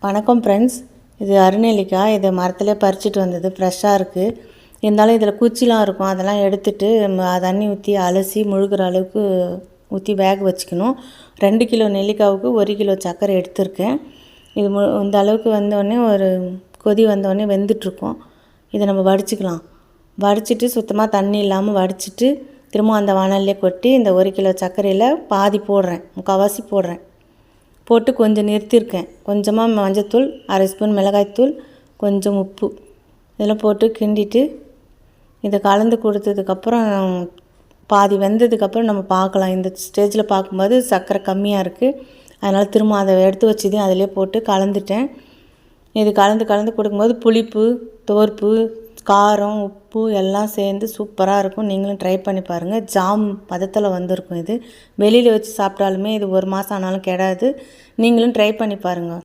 வணக்கம் ஃப்ரெண்ட்ஸ். இது அருநெல்லிக்காய். இதை மரத்துலேயே பறிச்சிட்டு வந்தது, ஃப்ரெஷ்ஷாக இருக்குது. இருந்தாலும் இதில் குச்சிலாம் இருக்கும், அதெல்லாம் எடுத்துட்டு தண்ணி ஊற்றி அலசி முழுகிற அளவுக்கு ஊற்றி வேக வச்சுக்கணும். 2 கிலோ நெல்லிக்காவுக்கு 1 கிலோ சர்க்கரை எடுத்திருக்கேன். இது இந்த அளவுக்கு வந்தோடனே ஒரு கொதி வந்தோடனே வெந்துட்டுருக்கோம். இதை நம்ம வடிச்சிக்கலாம். வடிச்சிட்டு சுத்தமாக தண்ணி இல்லாமல் வடிச்சிட்டு திரும்ப அந்த வாணல்லே கொட்டி இந்த 1 கிலோ சர்க்கரையில் பாதி போடுறேன், முக்கால்வாசி போடுறேன். போட்டு கொஞ்சம் நிறுத்தியிருக்கேன். கொஞ்சமாக மஞ்சத்தூள், 1/2 ஸ்பூன் மிளகாய்த்தூள், கொஞ்சம் உப்பு இதெல்லாம் போட்டு கிண்டிட்டு இதை கலந்து கொடுத்ததுக்கப்புறம் பாதி வெந்ததுக்கப்புறம் நம்ம பார்க்கலாம். இந்த ஸ்டேஜில் பார்க்கும்போது சர்க்கரை கம்மியாக இருக்குது. அதனால் திரும்ப அதை எடுத்து வச்சதையும் அதிலே போட்டு கலந்துட்டேன். இது கலந்து கொடுக்கும்போது புளிப்பு, துவர்ப்பு, காரம், உப்பு எல்லாம் சேர்ந்து சூப்பராக இருக்கும். நீங்களும் ட்ரை பண்ணி பாருங்கள். ஜாம் பதத்தில் வந்திருக்கும். இது வெளியில் வச்சு சாப்பிட்டாலுமே இது 1 மாதம் ஆனாலும் கெடாது. நீங்களும் ட்ரை பண்ணி பாருங்கள்.